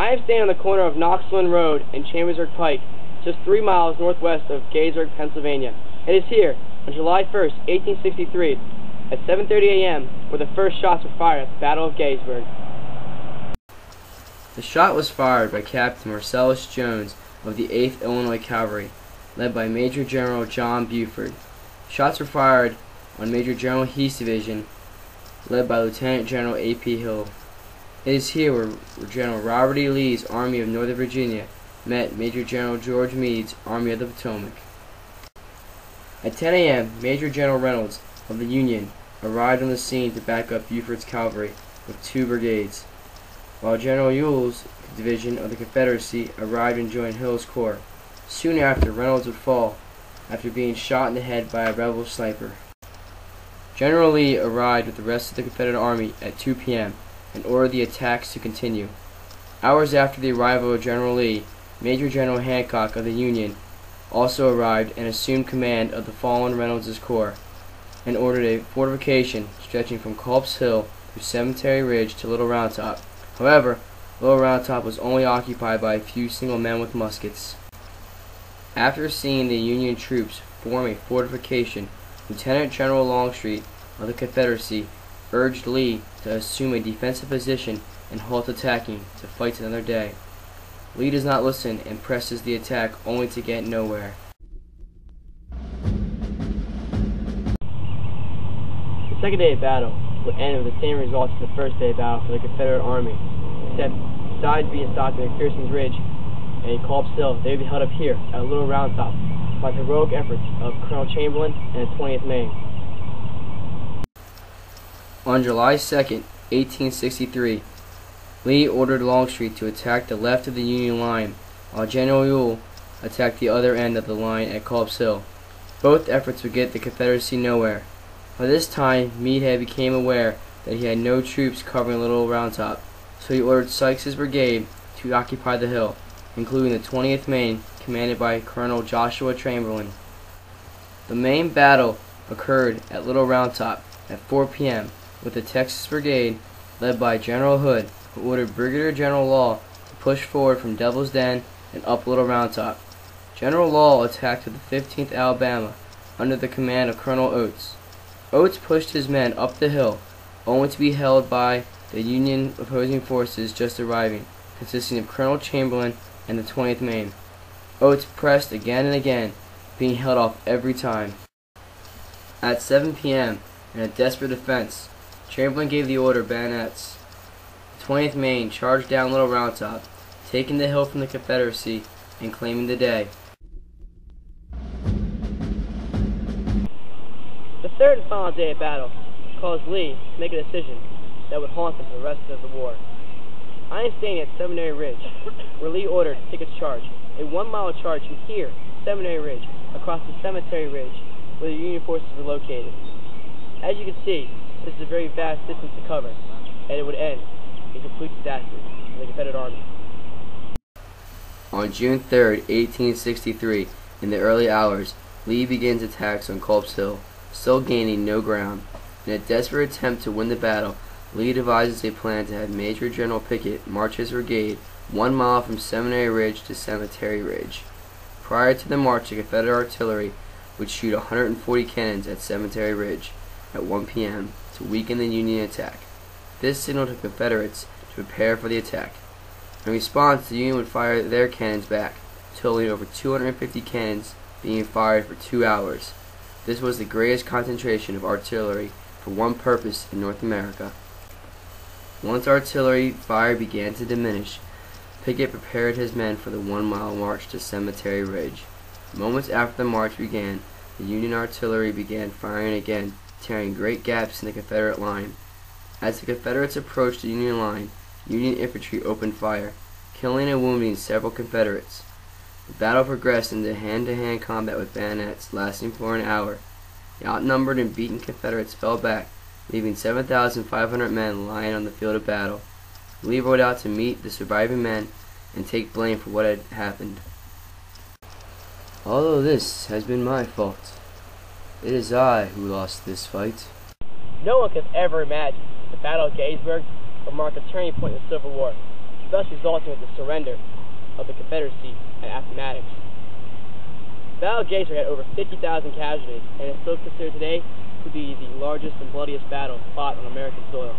I am standing on the corner of Knoxville Road and Chambersburg Pike, just 3 miles northwest of Gettysburg, Pennsylvania. It is here, on July 1st, 1863, at 7:30 a.m., where the first shots were fired at the Battle of Gettysburg. The shot was fired by Captain Marcellus Jones of the 8th Illinois Cavalry, led by Major General John Buford. Shots were fired on Major General Heath's division, led by Lieutenant General A.P. Hill. It is here where General Robert E. Lee's Army of Northern Virginia met Major General George Meade's Army of the Potomac. At 10 a.m., Major General Reynolds of the Union arrived on the scene to back up Buford's cavalry with 2 brigades, while General Ewell's division of the Confederacy arrived and joined Hill's corps. Soon after, Reynolds would fall after being shot in the head by a rebel sniper. General Lee arrived with the rest of the Confederate Army at 2 p.m. and ordered the attacks to continue. Hours after the arrival of General Lee, Major General Hancock of the Union also arrived and assumed command of the fallen Reynolds' corps, and ordered a fortification stretching from Culp's Hill through Cemetery Ridge to Little Round Top. However, Little Round Top was only occupied by a few single men with muskets. After seeing the Union troops form a fortification, Lieutenant General Longstreet of the Confederacy urged Lee to assume a defensive position and halt attacking to fight another day. Lee does not listen and presses the attack only to get nowhere. The second day of battle would end with the same results as the first day of battle for the Confederate Army, except besides being stopped at McPherson's Ridge and Culp's Hill, they would be held up here at Little Round Top by the heroic efforts of Colonel Chamberlain and the 20th Maine. On July 2nd, 1863, Lee ordered Longstreet to attack the left of the Union line, while General Ewell attacked the other end of the line at Culp's Hill. Both efforts would get the Confederacy nowhere. By this time, Meade had become aware that he had no troops covering Little Round Top, so he ordered Sykes's brigade to occupy the hill, including the 20th Maine, commanded by Colonel Joshua Chamberlain. The main battle occurred at Little Round Top at 4 p.m., with the Texas Brigade, led by General Hood, who ordered Brigadier General Law to push forward from Devil's Den and up Little Round Top. General Law attacked with the 15th Alabama under the command of Colonel Oates. Oates pushed his men up the hill, only to be held by the Union opposing forces just arriving, consisting of Colonel Chamberlain and the 20th Maine. Oates pressed again and again, being held off every time. At 7 p.m., in a desperate defense, Chamberlain gave the order bayonets. The 20th Maine charged down Little Round Top, taking the hill from the Confederacy and claiming the day. The third and final day of battle caused Lee to make a decision that would haunt him for the rest of the war. I am standing at Seminary Ridge, where Lee ordered to take a charge, a 1-mile charge from here, Seminary Ridge, across the Cemetery Ridge, where the Union forces were located. As you can see, this is a very vast distance to cover, and it would end in complete disaster for the Confederate Army. On June 3, 1863, in the early hours, Lee begins attacks on Culp's Hill, still gaining no ground. In a desperate attempt to win the battle, Lee devises a plan to have Major General Pickett march his brigade 1 mile from Seminary Ridge to Cemetery Ridge. Prior to the march, the Confederate artillery would shoot 140 cannons at Cemetery Ridge at 1 p.m. to weaken the Union attack. This signaled to the Confederates to prepare for the attack. In response, the Union would fire their cannons back, totaling over 250 cannons being fired for 2 hours. This was the greatest concentration of artillery for one purpose in North America. Once artillery fire began to diminish, Pickett prepared his men for the 1-mile march to Cemetery Ridge. Moments after the march began, the Union artillery began firing again, tearing great gaps in the Confederate line. As the Confederates approached the Union line, Union infantry opened fire, killing and wounding several Confederates. The battle progressed into hand-to-hand combat with bayonets, lasting for an hour. The outnumbered and beaten Confederates fell back, leaving 7,500 men lying on the field of battle. Lee rode out to meet the surviving men and take blame for what had happened. Although this has been my fault, it is I who lost this fight. No one could ever imagine the Battle of Gettysburg would mark a turning point in the Civil War. thus resulting in the surrender of the Confederacy at Appomattox. The Battle of Gettysburg had over 50,000 casualties, and is still considered today to be the largest and bloodiest battle fought on American soil.